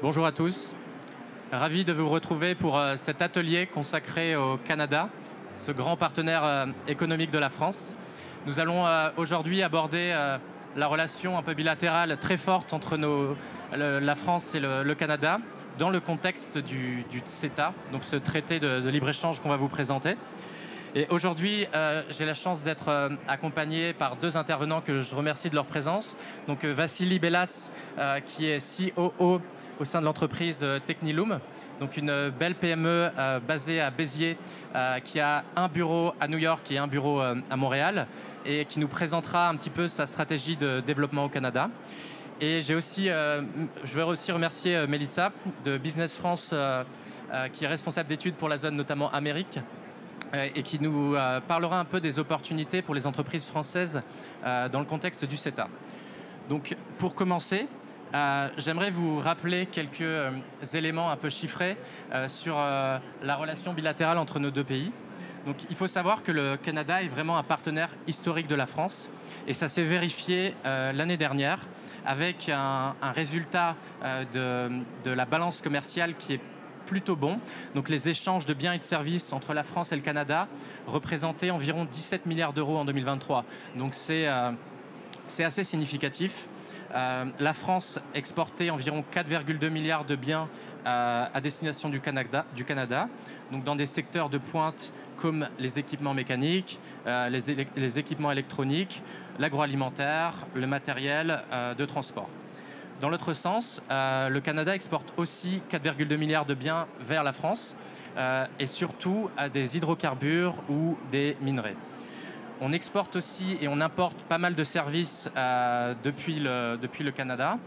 Bonjour à tous. Ravi de vous retrouver pour cet atelier consacré au Canada, ce grand partenaire économique de la France. Nous allons aujourd'hui aborder la relation un peu bilatérale très forte entre la France et le Canada dans le contexte du CETA, donc ce traité de libre-échange qu'on va vous présenter. Et aujourd'hui, j'ai la chance d'être accompagné par deux intervenants que je remercie de leur présence. Donc Vassili Bellas, qui est COO au sein de l'entreprise Techniloom, donc une belle PME basée à Béziers, qui a un bureau à New York et un bureau à Montréal, et qui nous présentera un petit peu sa stratégie de développement au Canada. Et je vais aussi remercier Mélissa de Business France, qui est responsable d'études pour la zone notamment Amérique, et qui nous parlera un peu des opportunités pour les entreprises françaises dans le contexte du CETA. Donc, pour commencer, j'aimerais vous rappeler quelques éléments un peu chiffrés sur la relation bilatérale entre nos deux pays. Donc, il faut savoir que le Canada est vraiment un partenaire historique de la France, et ça s'est vérifié l'année dernière avec un résultat de la balance commerciale qui est plutôt bon. Donc les échanges de biens et de services entre la France et le Canada représentaient environ 17 milliards d'euros en 2023. Donc c'est assez significatif. La France exportait environ 4,2 milliards de biens à destination du Canada, donc dans des secteurs de pointe comme les équipements mécaniques, les équipements électroniques, l'agroalimentaire, le matériel de transport. Dans l'autre sens, le Canada exporte aussi 4,2 milliards de biens vers la France et surtout à des hydrocarbures ou des minerais. On exporte aussi et on importe pas mal de services depuis le Canada.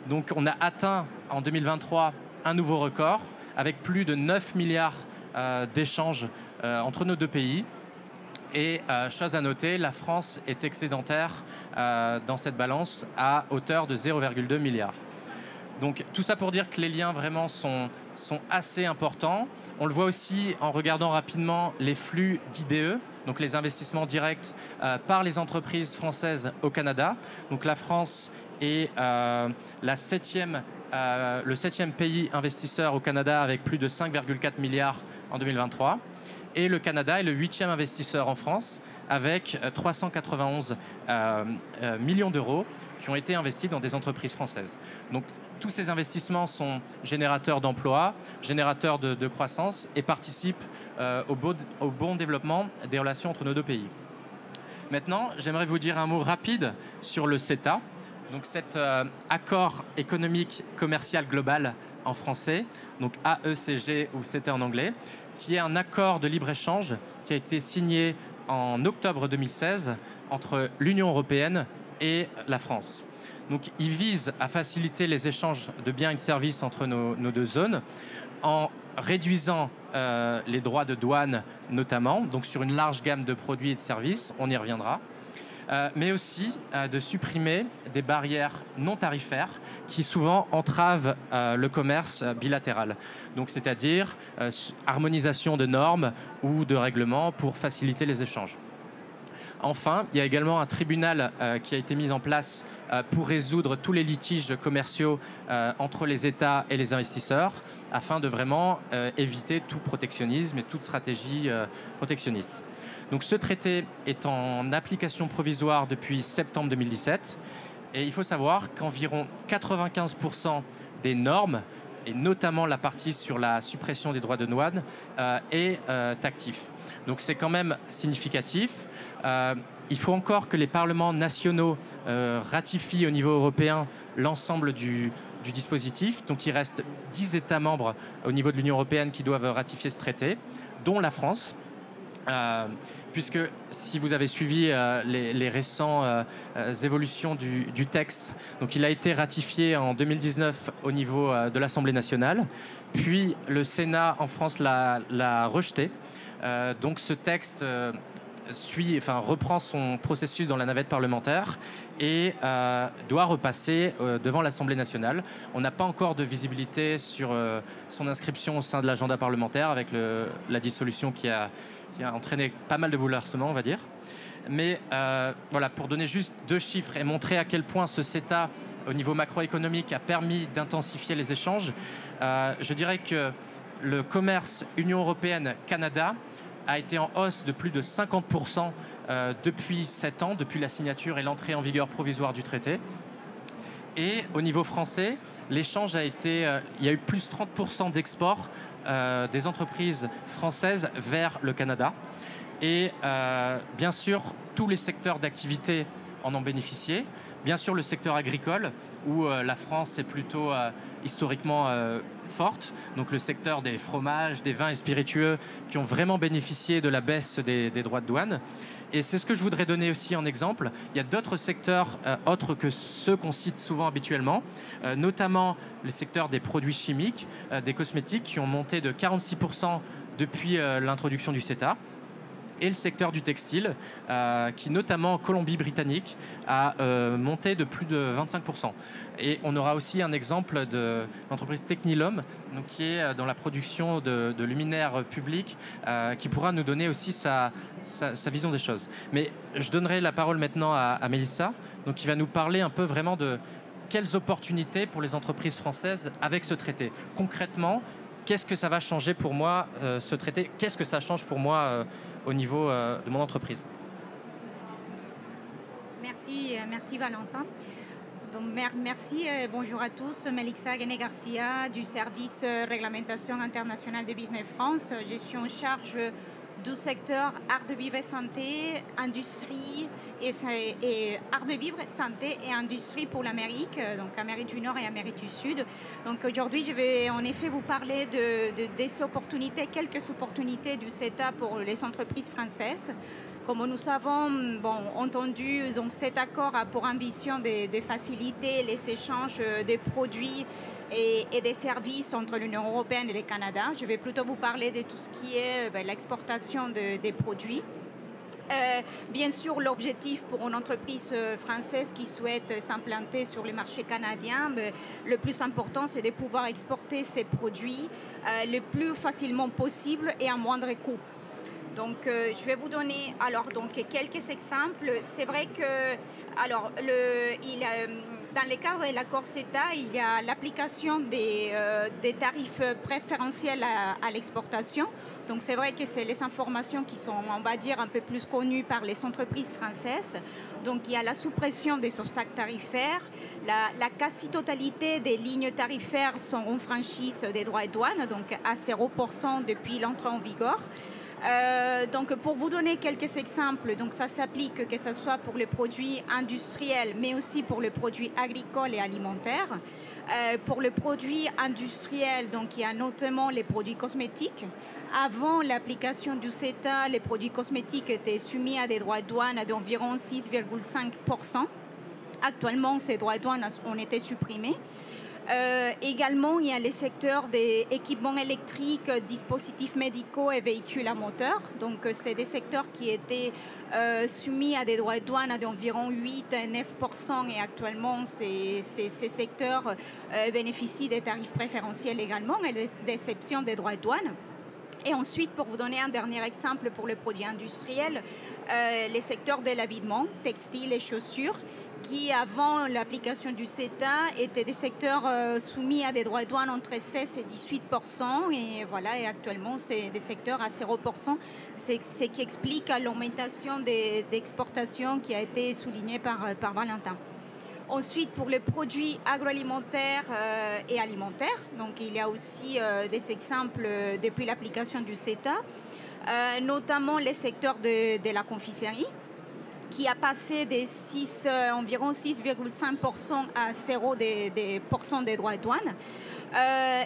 Donc on a atteint en 2023 un nouveau record avec plus de 9 milliards d'échanges entre nos deux pays. Et chose à noter, la France est excédentaire dans cette balance à hauteur de 0,2 milliard. Donc tout ça pour dire que les liens vraiment sont assez importants. On le voit aussi en regardant rapidement les flux d'IDE, donc les investissements directs par les entreprises françaises au Canada. Donc la France est le septième pays investisseur au Canada avec plus de 5,4 milliards en 2023. Et le Canada est le 8e investisseur en France avec 391 millions d'euros qui ont été investis dans des entreprises françaises. Donc tous ces investissements sont générateurs d'emplois, générateurs de croissance et participent au bon développement des relations entre nos deux pays. Maintenant, j'aimerais vous dire un mot rapide sur le CETA, donc cet accord économique commercial global en français, donc AECG ou CETA en anglais, qui est un accord de libre-échange qui a été signé en octobre 2016 entre l'Union européenne et la France. Donc, il vise à faciliter les échanges de biens et de services entre nos deux zones en réduisant les droits de douane notamment, donc sur une large gamme de produits et de services, on y reviendra, mais aussi de supprimer des barrières non tarifaires qui souvent entravent le commerce bilatéral. Donc, c'est-à-dire harmonisation de normes ou de règlements pour faciliter les échanges. Enfin, il y a également un tribunal qui a été mis en place pour résoudre tous les litiges commerciaux entre les États et les investisseurs, afin de vraiment éviter tout protectionnisme et toute stratégie protectionniste. Donc ce traité est en application provisoire depuis septembre 2017, et il faut savoir qu'environ 95% des normes, et notamment la partie sur la suppression des droits de douane, est actif. Donc c'est quand même significatif. Il faut encore que les parlements nationaux ratifient au niveau européen l'ensemble du dispositif. Donc il reste 10 États membres au niveau de l'Union européenne qui doivent ratifier ce traité, dont la France. Puisque si vous avez suivi les récents évolutions du texte, donc il a été ratifié en 2019 au niveau de l'Assemblée nationale, puis le Sénat en France l'a rejeté. Donc ce texte reprend son processus dans la navette parlementaire et doit repasser devant l'Assemblée nationale. On n'a pas encore de visibilité sur son inscription au sein de l'agenda parlementaire avec la dissolution qui a entraîné pas mal de bouleversements, on va dire. Mais voilà, pour donner juste deux chiffres et montrer à quel point ce CETA au niveau macroéconomique, a permis d'intensifier les échanges. Je dirais que le commerce Union européenne-Canada a été en hausse de plus de 50% depuis 7 ans, depuis la signature et l'entrée en vigueur provisoire du traité. Et au niveau français, l'échange a été... il y a eu plus 30% d'export des entreprises françaises vers le Canada. Et bien sûr, tous les secteurs d'activité en ont bénéficié. Bien sûr, le secteur agricole, où la France est plutôt historiquement forte. Donc le secteur des fromages, des vins et spiritueux qui ont vraiment bénéficié de la baisse des droits de douane. Et c'est ce que je voudrais donner aussi en exemple. Il y a d'autres secteurs autres que ceux qu'on cite souvent habituellement, notamment les secteurs des produits chimiques, des cosmétiques qui ont monté de 46% depuis l'introduction du CETA. Et le secteur du textile, qui notamment en Colombie-Britannique a monté de plus de 25%. Et on aura aussi un exemple de l'entreprise Technilum, donc, qui est dans la production de luminaires publics, qui pourra nous donner aussi sa vision des choses. Mais je donnerai la parole maintenant à Mélissa, donc, qui va nous parler un peu vraiment de quelles opportunités pour les entreprises françaises avec ce traité. Concrètement, qu'est-ce que ça va changer pour moi, ce traité? Qu'est-ce que ça change pour moi au niveau de mon entreprise? Merci Valentin. Donc, merci, bonjour à tous. Mélissa Guéné-Garcia du service Réglementation internationale de Business France. Je suis en charge du secteur art de vivre et santé, industrie et art de vivre, santé et industrie pour l'Amérique, donc Amérique du Nord et Amérique du Sud. Donc aujourd'hui, je vais en effet vous parler des opportunités, quelques opportunités du CETA pour les entreprises françaises. Comme nous avons entendu, donc cet accord a pour ambition de faciliter les échanges des produits et des services entre l'Union européenne et le Canada. Je vais plutôt vous parler de tout ce qui est l'exportation des produits. Bien sûr, l'objectif pour une entreprise française qui souhaite s'implanter sur le marché canadien, le plus important, c'est de pouvoir exporter ses produits le plus facilement possible et à moindre coût. Donc, je vais vous donner quelques exemples. C'est vrai que dans le cadre de l'accord CETA, il y a l'application des tarifs préférentiels à l'exportation. Donc, c'est vrai que c'est les informations qui sont, on va dire, un peu plus connues par les entreprises françaises. Donc, il y a la suppression des obstacles tarifaires. La quasi-totalité des lignes tarifaires sont en franchise des droits et douanes, donc à 0% depuis l'entrée en vigueur. Donc pour vous donner quelques exemples, donc ça s'applique que ce soit pour les produits industriels, mais aussi pour les produits agricoles et alimentaires. Pour les produits industriels, donc il y a notamment les produits cosmétiques. Avant l'application du CETA, les produits cosmétiques étaient soumis à des droits de douane d'environ 6,5%. Actuellement, ces droits de douane ont été supprimés. Également, il y a les secteurs des équipements électriques, dispositifs médicaux et véhicules à moteur. Donc, c'est des secteurs qui étaient soumis à des droits de douane d'environ 8 à 9%. Et actuellement, ces secteurs bénéficient des tarifs préférentiels également et d'exception des droits de douane. Et ensuite, pour vous donner un dernier exemple pour les produits industriels, les secteurs de l'habillement, textile et chaussures, qui avant l'application du CETA étaient des secteurs soumis à des droits de douane entre 16 et 18%. Et voilà, et actuellement, c'est des secteurs à 0%. C'est ce qui explique l'augmentation d'exportation qui a été soulignée par Valentin. Ensuite, pour les produits agroalimentaires et alimentaires, donc il y a aussi des exemples depuis l'application du CETA, notamment les secteurs de la confiserie, qui a passé environ 6,5% à 0% des droits de douane.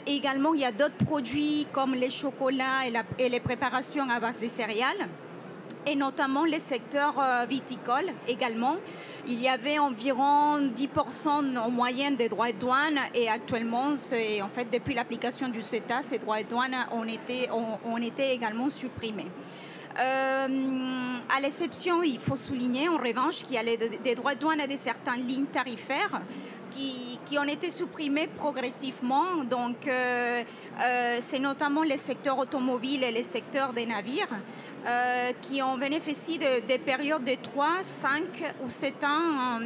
Également, il y a d'autres produits comme les chocolats et les préparations à base de céréales, et notamment les secteurs viticoles également. Il y avait environ 10% en moyenne des droits de douane et actuellement, en fait, depuis l'application du CETA, ces droits de douane ont été également supprimés. À l'exception, il faut souligner en revanche qu'il y a des droits de douane à certaines lignes tarifaires qui ont été supprimés progressivement. Donc, c'est notamment les secteurs automobiles et les secteurs des navires qui ont bénéficié des périodes de 3, 5 ou 7 ans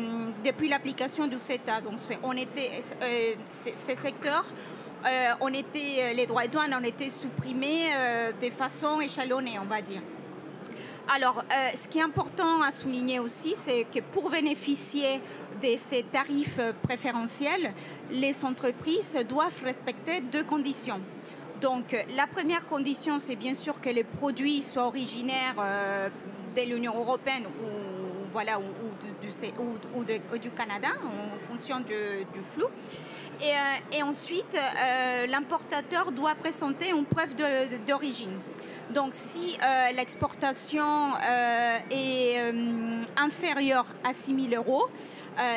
depuis l'application du CETA. Donc, ces secteurs, les droits de douane ont été supprimés de façon échelonnée, on va dire. Alors, ce qui est important à souligner aussi, c'est que pour bénéficier de ces tarifs préférentiels, les entreprises doivent respecter 2 conditions. Donc, la première condition, c'est bien sûr que les produits soient originaires de l'Union européenne ou du Canada, en fonction du flou. Et ensuite, l'importateur doit présenter une preuve d'origine. Donc, si l'exportation est inférieure à 6 000 €,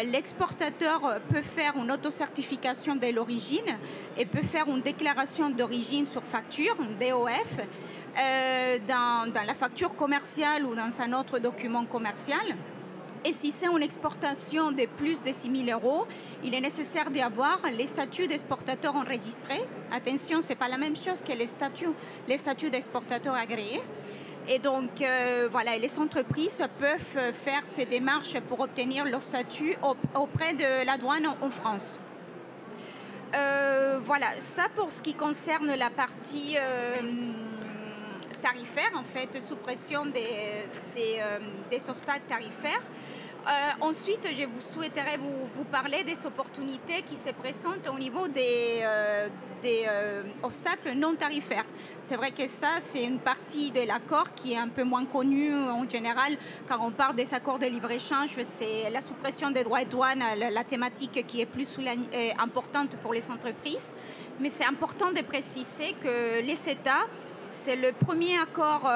l'exportateur peut faire une autocertification de l'origine et peut faire une déclaration d'origine sur facture, un DOF, dans la facture commerciale ou dans un autre document commercial. Et si c'est une exportation de plus de 6 000 €, il est nécessaire d'avoir les statuts d'exportateur enregistrés. Attention, ce n'est pas la même chose que les statuts d'exportateur agréés. Et donc, les entreprises peuvent faire ces démarches pour obtenir leur statut auprès de la douane en France. Ça pour ce qui concerne la partie tarifaire, en fait, suppression des obstacles tarifaires. Ensuite, je souhaiterais vous parler des opportunités qui se présentent au niveau des obstacles non tarifaires. C'est vrai que ça, c'est une partie de l'accord qui est un peu moins connue en général. Quand on parle des accords de libre-échange, c'est la suppression des droits de douane, la thématique qui est plus importante pour les entreprises. Mais c'est important de préciser que les CETA, c'est le premier accord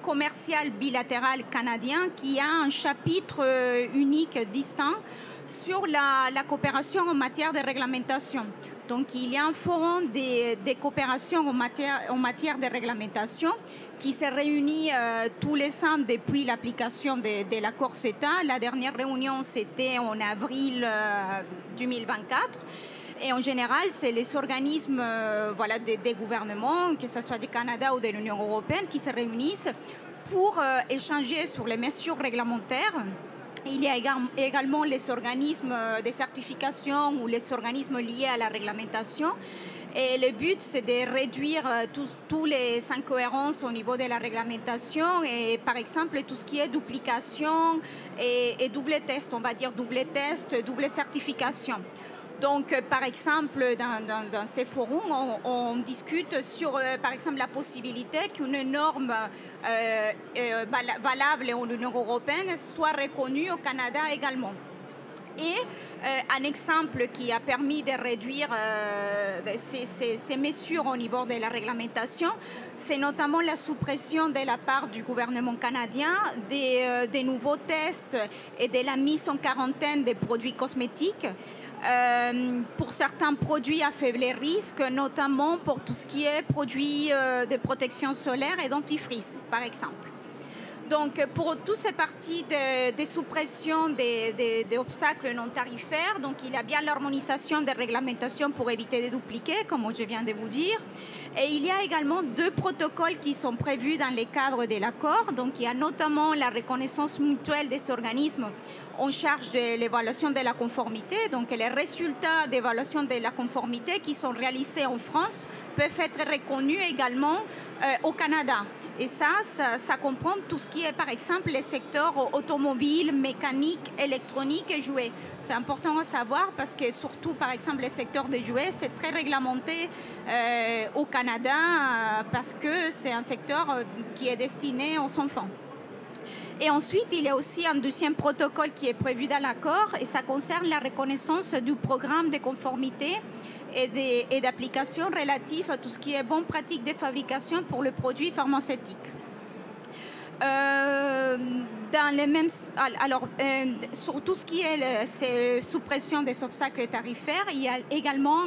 commercial bilatéral canadien qui a un chapitre unique distinct sur la coopération en matière de réglementation. Donc, il y a un forum des coopérations en matière de réglementation qui se réunit tous les ans depuis l'application de l'accord CETA. La dernière réunion, c'était en avril 2024. Et en général, c'est les organismes des gouvernements, que ce soit du Canada ou de l'Union européenne, qui se réunissent pour échanger sur les mesures réglementaires. Il y a également les organismes de certification ou les organismes liés à la réglementation. Et le but, c'est de réduire tous les incohérences au niveau de la réglementation et, par exemple, tout ce qui est duplication et double test, on va dire double test, double certification. Donc, par exemple, dans ces forums, on discute sur, par exemple, la possibilité qu'une norme valable en Union européenne soit reconnue au Canada également. Et un exemple qui a permis de réduire ces mesures au niveau de la réglementation, c'est notamment la suppression de la part du gouvernement canadien des nouveaux tests et de la mise en quarantaine des produits cosmétiques. Pour certains produits à faible risque, notamment pour tout ce qui est produits de protection solaire et dentifrice, par exemple. Donc, pour toutes ces parties de suppression des obstacles non tarifaires, donc il y a bien l'harmonisation des réglementations pour éviter de dupliquer, comme je viens de vous dire. Et il y a également 2 protocoles qui sont prévus dans le cadre de l'accord. Donc, il y a notamment la reconnaissance mutuelle des organismes en charge de l'évaluation de la conformité. Donc, les résultats d'évaluation de la conformité qui sont réalisés en France peuvent être reconnus également au Canada. Et ça comprend tout ce qui est, par exemple, les secteurs automobiles, mécaniques, électroniques et jouets. C'est important à savoir parce que, surtout, par exemple, les secteurs des jouets, c'est très réglementé au Canada parce que c'est un secteur qui est destiné aux enfants. Et ensuite, il y a aussi un deuxième protocole qui est prévu dans l'accord et ça concerne la reconnaissance du programme de conformité et d'application relatif à tout ce qui est bonne pratique de fabrication pour le produit pharmaceutique. Dans les mêmes, alors, sur tout ce qui est suppression des obstacles tarifaires, il y a également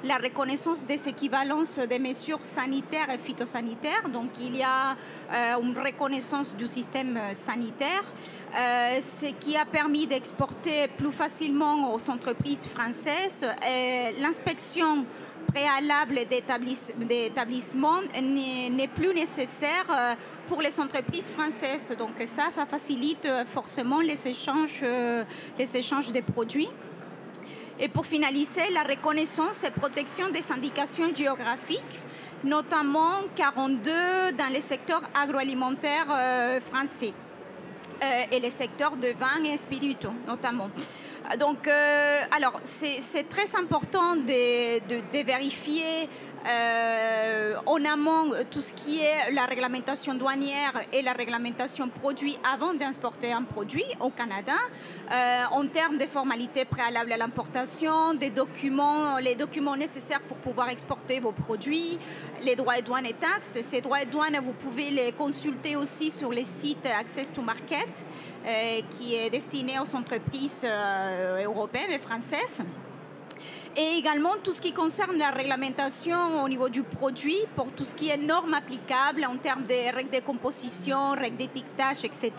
la reconnaissance des équivalences des mesures sanitaires et phytosanitaires. Donc, il y a une reconnaissance du système sanitaire, ce qui a permis d'exporter plus facilement aux entreprises françaises. L'inspection préalable d'établissement n'est plus nécessaire pour les entreprises françaises. Donc ça facilite forcément les échanges des produits. Et pour finaliser, la reconnaissance et protection des indications géographiques, notamment 42 dans les secteurs agroalimentaires français et les secteurs de vin et spiritueux notamment. Donc, alors, c'est très important de vérifier en amont tout ce qui est la réglementation douanière et la réglementation produit avant d'importer un produit au Canada, en termes de formalités préalables à l'importation, les documents nécessaires pour pouvoir exporter vos produits, les droits et douanes et taxes. Ces droits et douanes, vous pouvez les consulter aussi sur les sites Access to Market, qui est destiné aux entreprises européennes et françaises. Et également tout ce qui concerne la réglementation au niveau du produit, pour tout ce qui est normes applicables en termes de règles de composition, règles d'étiquetage, etc.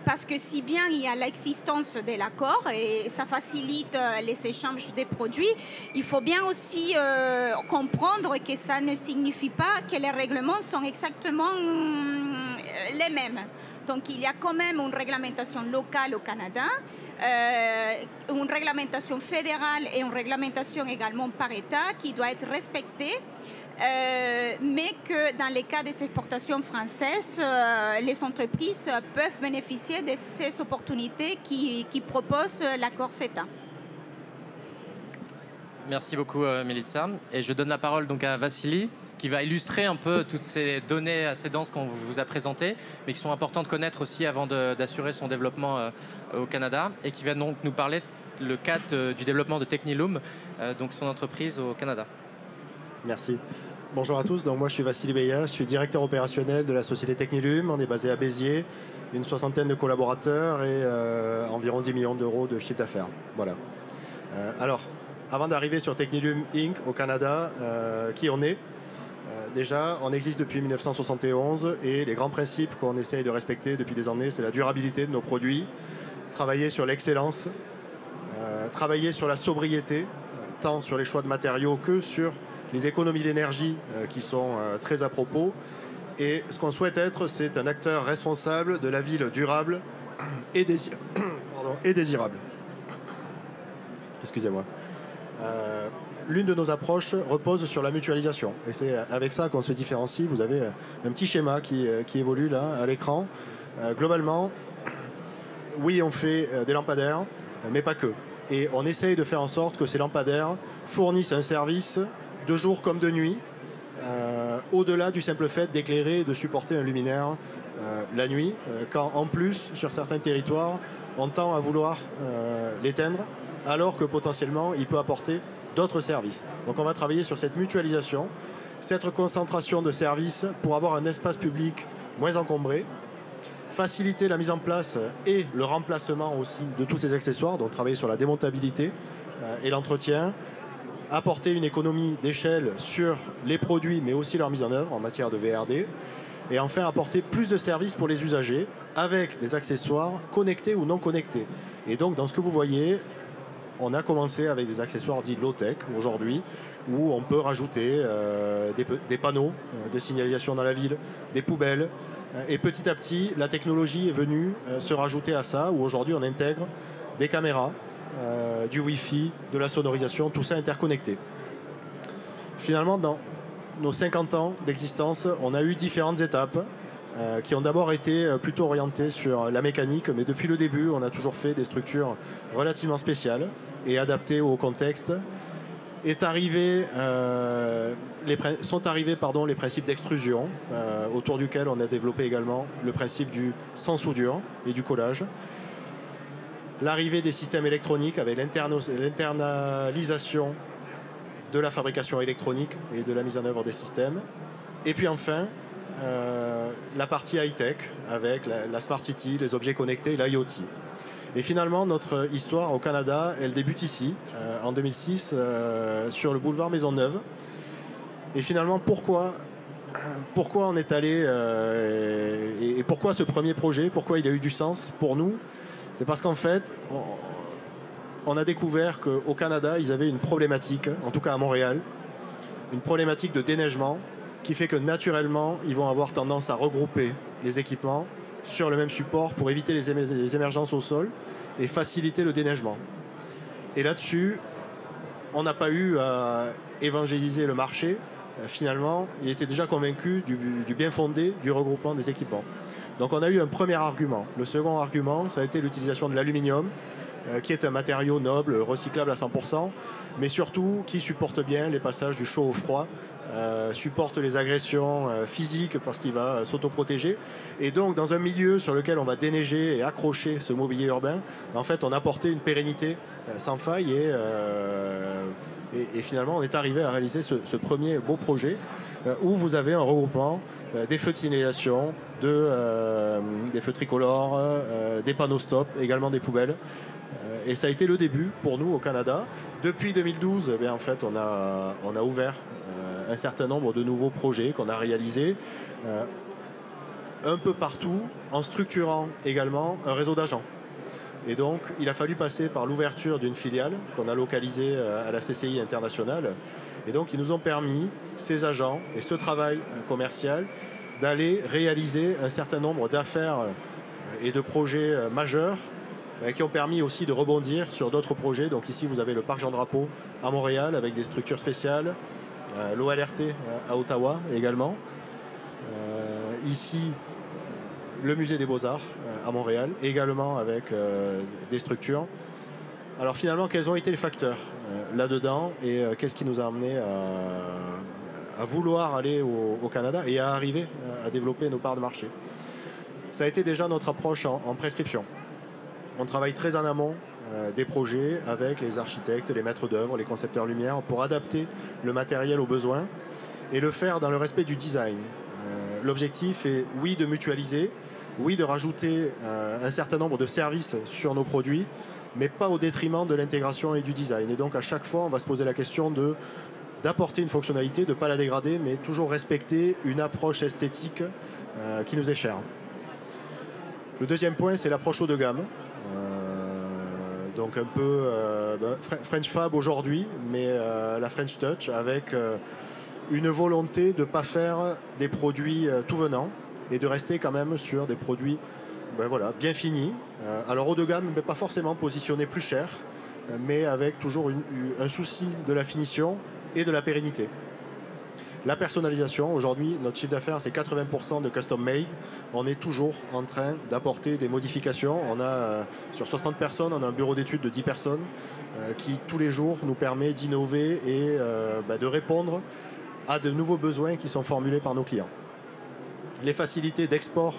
Parce que si bien il y a l'existence de l'accord et ça facilite les échanges des produits, il faut bien aussi comprendre que ça ne signifie pas que les règlements sont exactement les mêmes. Donc, il y a quand même une réglementation locale au Canada, une réglementation fédérale et une réglementation également par État qui doit être respectée, mais que dans les cas des exportations françaises, les entreprises peuvent bénéficier de ces opportunités qui propose l'accord CETA. Merci beaucoup, Milica. Et je donne la parole donc à Vassili, qui va illustrer un peu toutes ces données assez denses qu'on vous a présentées, mais qui sont importantes de connaître aussi avant d'assurer son développement au Canada, et qui va donc nous parler le cadre du développement de Techniloom, donc son entreprise au Canada. Merci. Bonjour à tous, donc moi je suis Vassili Beya, je suis directeur opérationnel de la société Techniloom. On est basé à Béziers, une soixantaine de collaborateurs et environ 10 millions d'euros de chiffre d'affaires. Voilà. Alors, avant d'arriver sur Techniloom Inc. au Canada, qui on est? Déjà, on existe depuis 1971 et les grands principes qu'on essaye de respecter depuis des années, c'est la durabilité de nos produits, travailler sur l'excellence, travailler sur la sobriété, tant sur les choix de matériaux que sur les économies d'énergie qui sont très à propos. Et ce qu'on souhaite être, c'est un acteur responsable de la ville durable et désirable. Excusez-moi. L'une de nos approches repose sur la mutualisation. Et c'est avec ça qu'on se différencie. Vous avez un petit schéma qui évolue là à l'écran. Globalement, oui, on fait des lampadaires, mais pas que. Et on essaye de faire en sorte que ces lampadaires fournissent un service de jour comme de nuit, au-delà du simple fait d'éclairer et de supporter un luminaire la nuit, quand en plus, sur certains territoires, on tend à vouloir l'éteindre, alors que potentiellement, il peut apporter d'autres services. Donc on va travailler sur cette mutualisation, cette concentration de services pour avoir un espace public moins encombré, faciliter la mise en place et le remplacement aussi de tous ces accessoires, donc travailler sur la démontabilité et l'entretien, apporter une économie d'échelle sur les produits, mais aussi leur mise en œuvre en matière de VRD, et enfin apporter plus de services pour les usagers avec des accessoires connectés ou non connectés. Et donc dans ce que vous voyez, on a commencé avec des accessoires dits low-tech aujourd'hui, où on peut rajouter des panneaux de signalisation dans la ville, des poubelles. Et petit à petit, la technologie est venue se rajouter à ça, où aujourd'hui on intègre des caméras, du Wi-Fi, de la sonorisation, tout ça interconnecté. Finalement, dans nos 50 ans d'existence, on a eu différentes étapes qui ont d'abord été plutôt orientées sur la mécanique, mais depuis le début, on a toujours fait des structures relativement spéciales et adaptées au contexte. Sont arrivés les principes d'extrusion, autour duquel on a développé également le principe du sans soudure et du collage. L'arrivée des systèmes électroniques avec l'internalisation de la fabrication électronique et de la mise en œuvre des systèmes. Et puis enfin, la partie high-tech avec la Smart City, les objets connectés, l'IoT. Et finalement, notre histoire au Canada, elle débute ici, en 2006, sur le boulevard Maisonneuve. Et finalement, pourquoi on est allé et pourquoi ce premier projet, pourquoi il a eu du sens pour nous? C'est parce qu'en fait, on a découvert qu'au Canada, ils avaient une problématique, en tout cas à Montréal, une problématique de déneigement qui fait que naturellement, ils vont avoir tendance à regrouper les équipements sur le même support pour éviter les émergences au sol et faciliter le déneigement. Et là-dessus, on n'a pas eu à évangéliser le marché. Finalement, il était déjà convaincu du bien fondé du regroupement des équipements. Donc on a eu un premier argument. Le second argument, ça a été l'utilisation de l'aluminium, qui est un matériau noble, recyclable à 100%, mais surtout qui supporte bien les passages du chaud au froid, supporte les agressions physiques parce qu'il va s'autoprotéger. Et donc, dans un milieu sur lequel on va déneiger et accrocher ce mobilier urbain, en fait, on a apporté une pérennité sans faille et finalement, on est arrivé à réaliser ce premier beau projet où vous avez un regroupement des feux de signalisation, des feux tricolores, des panneaux stop, également des poubelles. Et ça a été le début pour nous au Canada. Depuis 2012, en fait, on a ouvert un certain nombre de nouveaux projets qu'on a réalisés un peu partout, en structurant également un réseau d'agents. Et donc, il a fallu passer par l'ouverture d'une filiale qu'on a localisée à la CCI internationale. Et donc, ils nous ont permis, ces agents et ce travail commercial, d'aller réaliser un certain nombre d'affaires et de projets majeurs qui ont permis aussi de rebondir sur d'autres projets. Donc ici, vous avez le Parc Jean-Drapeau à Montréal avec des structures spéciales, l'OLRT à Ottawa également. Ici, le Musée des Beaux-Arts à Montréal, également avec des structures. Alors finalement, quels ont été les facteurs là-dedans et qu'est-ce qui nous a amené à vouloir aller au Canada et à arriver à développer nos parts de marché? Ça a été déjà notre approche en prescription. On travaille très en amont des projets avec les architectes, les maîtres d'œuvre, les concepteurs lumière pour adapter le matériel aux besoins et le faire dans le respect du design. L'objectif est, oui, de mutualiser, oui, de rajouter un certain nombre de services sur nos produits, mais pas au détriment de l'intégration et du design. Et donc, à chaque fois, on va se poser la question d'apporter une fonctionnalité, de ne pas la dégrader, mais toujours respecter une approche esthétique qui nous est chère. Le deuxième point, c'est l'approche haut de gamme. Donc un peu French Fab aujourd'hui, mais la French Touch avec une volonté de ne pas faire des produits tout venant et de rester quand même sur des produits bien finis. Alors haut de gamme, mais pas forcément positionnés plus cher, mais avec toujours un souci de la finition et de la pérennité. La personnalisation, aujourd'hui, notre chiffre d'affaires, c'est 80% de custom made. On est toujours en train d'apporter des modifications. On a, sur 60 personnes, on a un bureau d'études de 10 personnes qui, tous les jours, nous permet d'innover et de répondre à de nouveaux besoins qui sont formulés par nos clients. Les facilités d'export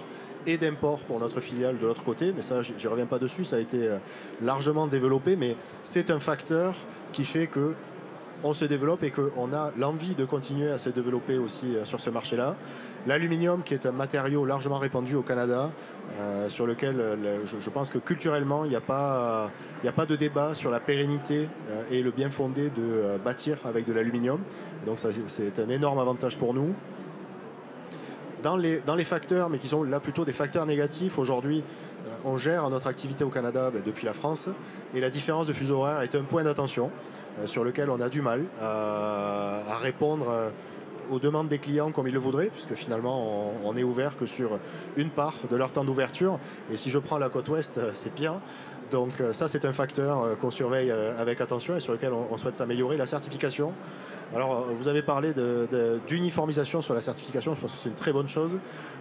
et d'import pour notre filiale de l'autre côté, mais ça, je ne reviens pas dessus, ça a été largement développé, mais c'est un facteur qui fait que on se développe et qu'on a l'envie de continuer à se développer aussi sur ce marché-là. L'aluminium, qui est un matériau largement répandu au Canada, sur lequel je pense que culturellement, il n'y a pas de débat sur la pérennité et le bien fondé de bâtir avec de l'aluminium. Donc ça, c'est un énorme avantage pour nous. Dans les facteurs, mais qui sont là plutôt des facteurs négatifs, aujourd'hui, on gère notre activité au Canada depuis la France, et la différence de fuseau horaire est un point d'attention sur lequel on a du mal à répondre aux demandes des clients comme ils le voudraient, puisque finalement on est ouvert que sur une part de leur temps d'ouverture, et si je prends la côte ouest, c'est pire. Donc ça, c'est un facteur qu'on surveille avec attention et sur lequel on souhaite s'améliorer. La certification. Alors, vous avez parlé d'uniformisation sur la certification, je pense que c'est une très bonne chose.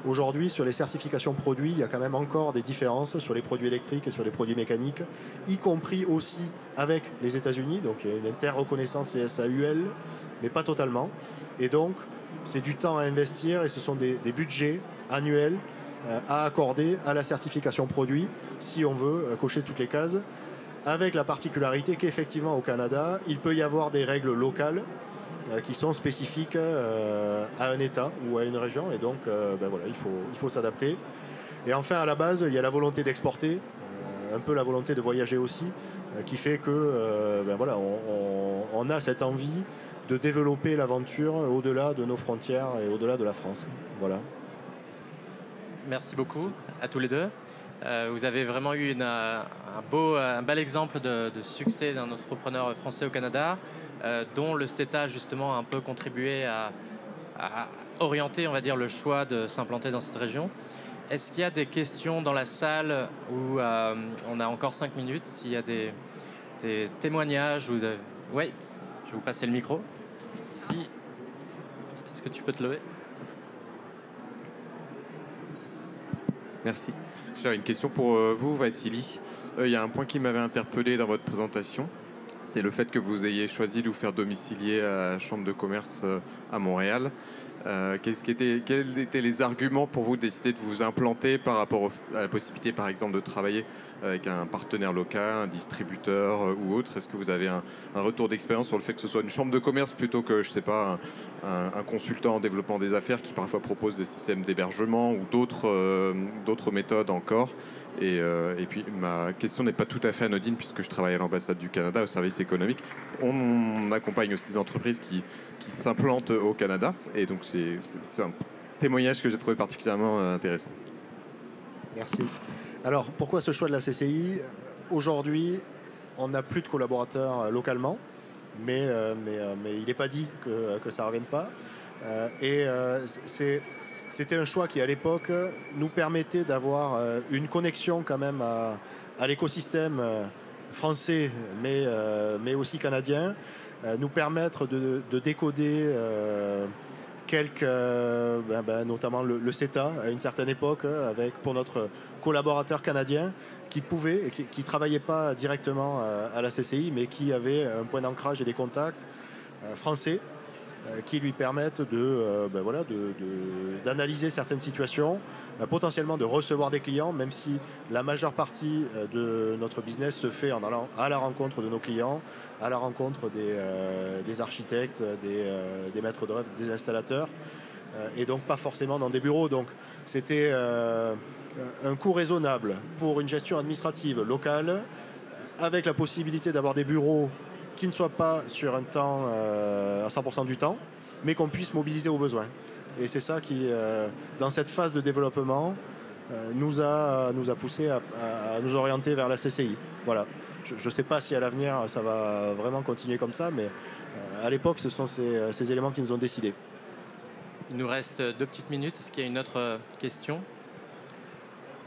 Aujourd'hui, sur les certifications produits, il y a quand même encore des différences sur les produits électriques et sur les produits mécaniques, y compris aussi avec les États-Unis. Donc, il y a une inter-reconnaissance CSA-UL, mais pas totalement. Et donc, c'est du temps à investir et ce sont des budgets annuels à accorder à la certification produit si on veut cocher toutes les cases. Avec la particularité qu'effectivement, au Canada, il peut y avoir des règles locales qui sont spécifiques à un État ou à une région. Et donc, voilà, il faut s'adapter. Et enfin, à la base, il y a la volonté d'exporter, un peu la volonté de voyager aussi, qui fait que voilà, on a cette envie de développer l'aventure au-delà de nos frontières et au-delà de la France. Voilà. Merci beaucoup à tous les deux. Vous avez vraiment eu un bel exemple de succès d'un entrepreneur français au Canada, dont le CETA justement a un peu contribué à orienter, on va dire, le choix de s'implanter dans cette région. Est-ce qu'il y a des questions dans la salle où on a encore 5 minutes? S'il y a des témoignages ou de... Oui, je vais vous passer le micro. Est-ce que tu peux te lever? Merci. J'avais une question pour vous, Vassili. Il y a un point qui m'avait interpellé dans votre présentation. C'est le fait que vous ayez choisi de vous faire domicilier à la Chambre de commerce à Montréal. Quels étaient les arguments pour vous de décider de vous implanter par rapport à la possibilité, par exemple, de travailler avec un partenaire local, un distributeur ou autre? Est-ce que vous avez un retour d'expérience sur le fait que ce soit une chambre de commerce plutôt que, je ne sais pas, un consultant en développement des affaires qui parfois propose des systèmes d'hébergement ou d'autres méthodes encore? Et puis ma question n'est pas tout à fait anodine puisque je travaille à l'ambassade du Canada au service économique. On accompagne aussi des entreprises qui s'implantent au Canada et donc c'est un témoignage que j'ai trouvé particulièrement intéressant. Merci. Alors pourquoi ce choix de la CCI? Aujourd'hui, on n'a plus de collaborateurs localement, mais il n'est pas dit que ça ne revienne pas. C'était un choix qui, à l'époque, nous permettait d'avoir une connexion quand même à l'écosystème français, mais aussi canadien, nous permettre de décoder notamment le CETA à une certaine époque, pour notre collaborateur canadien qui ne travaillait pas directement à la CCI, mais qui avait un point d'ancrage et des contacts français qui lui permettent d'analyser certaines situations, potentiellement de recevoir des clients, même si la majeure partie de notre business se fait en allant à la rencontre de nos clients, à la rencontre des architectes, des maîtres d'œuvre, des installateurs, et donc pas forcément dans des bureaux. Donc c'était un coût raisonnable pour une gestion administrative locale, avec la possibilité d'avoir des bureaux qui ne soient pas sur un temps à 100% du temps, mais qu'on puisse mobiliser aux besoins. Et c'est ça qui, dans cette phase de développement, nous a poussé à nous orienter vers la CCI. Voilà. Je ne sais pas si à l'avenir ça va vraiment continuer comme ça, mais à l'époque, ce sont ces éléments qui nous ont décidé. Il nous reste 2 petites minutes. Est-ce qu'il y a une autre question?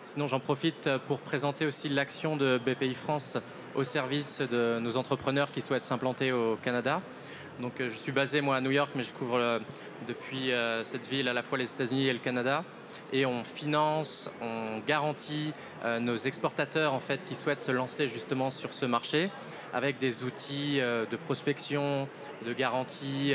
Sinon, j'en profite pour présenter aussi l'action de BPI France au service de nos entrepreneurs qui souhaitent s'implanter au Canada. Donc, je suis basé, moi, à New York, mais je couvre depuis cette ville à la fois les États-Unis et le Canada. Et on finance, on garantit nos exportateurs en fait, qui souhaitent se lancer justement sur ce marché avec des outils de prospection, de garantie,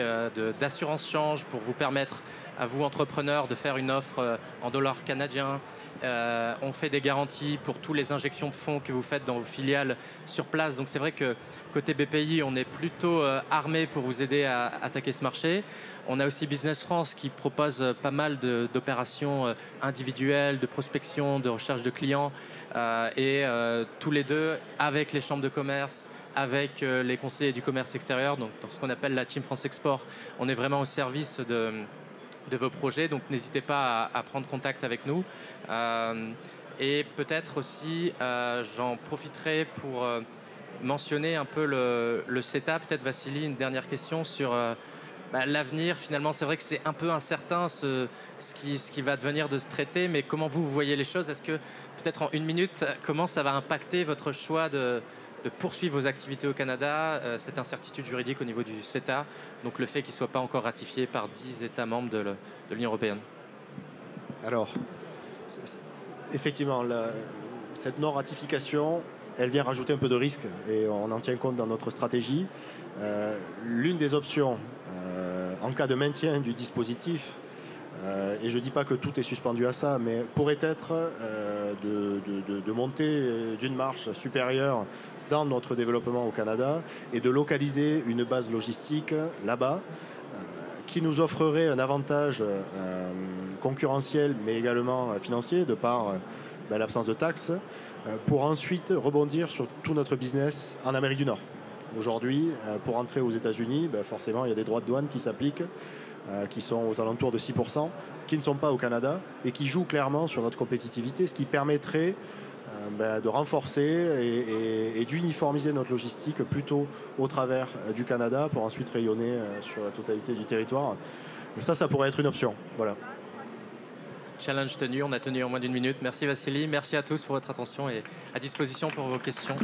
d'assurance change pour vous permettre à vous, entrepreneurs, de faire une offre en dollars canadiens. On fait des garanties pour toutes les injections de fonds que vous faites dans vos filiales sur place. Donc c'est vrai que côté BPI, on est plutôt armé pour vous aider à attaquer ce marché. On a aussi Business France qui propose pas mal d'opérations individuelles, de prospection, de recherche de clients. Tous les deux, avec les chambres de commerce, avec les conseillers du commerce extérieur, donc dans ce qu'on appelle la Team France Export, on est vraiment au service de vos projets, donc n'hésitez pas à prendre contact avec nous. Et peut-être aussi, j'en profiterai pour mentionner un peu le CETA. Peut-être Vassili, une dernière question sur l'avenir. Finalement, c'est vrai que c'est un peu incertain ce qui va devenir de ce traité, mais comment vous voyez les choses? Est-ce que, peut-être en 1 minute, comment ça va impacter votre choix de poursuivre vos activités au Canada, cette incertitude juridique au niveau du CETA, donc le fait qu'il ne soit pas encore ratifié par 10 États membres de l'Union européenne? Alors, effectivement, cette non-ratification, elle vient rajouter un peu de risque et on en tient compte dans notre stratégie. L'une des options, en cas de maintien du dispositif, et je ne dis pas que tout est suspendu à ça, mais pourrait être de monter d'une marche supérieure dans notre développement au Canada et de localiser une base logistique là-bas qui nous offrerait un avantage concurrentiel, mais également financier, de par l'absence de taxes, pour ensuite rebondir sur tout notre business en Amérique du Nord. Aujourd'hui, pour entrer aux États-Unis, forcément, il y a des droits de douane qui s'appliquent, qui sont aux alentours de 6%, qui ne sont pas au Canada et qui jouent clairement sur notre compétitivité, ce qui permettrait de renforcer et d'uniformiser notre logistique plutôt au travers du Canada pour ensuite rayonner sur la totalité du territoire. Et ça pourrait être une option. Voilà. Challenge tenu, on a tenu en moins d'1 minute. Merci Vassili, merci à tous pour votre attention et à disposition pour vos questions.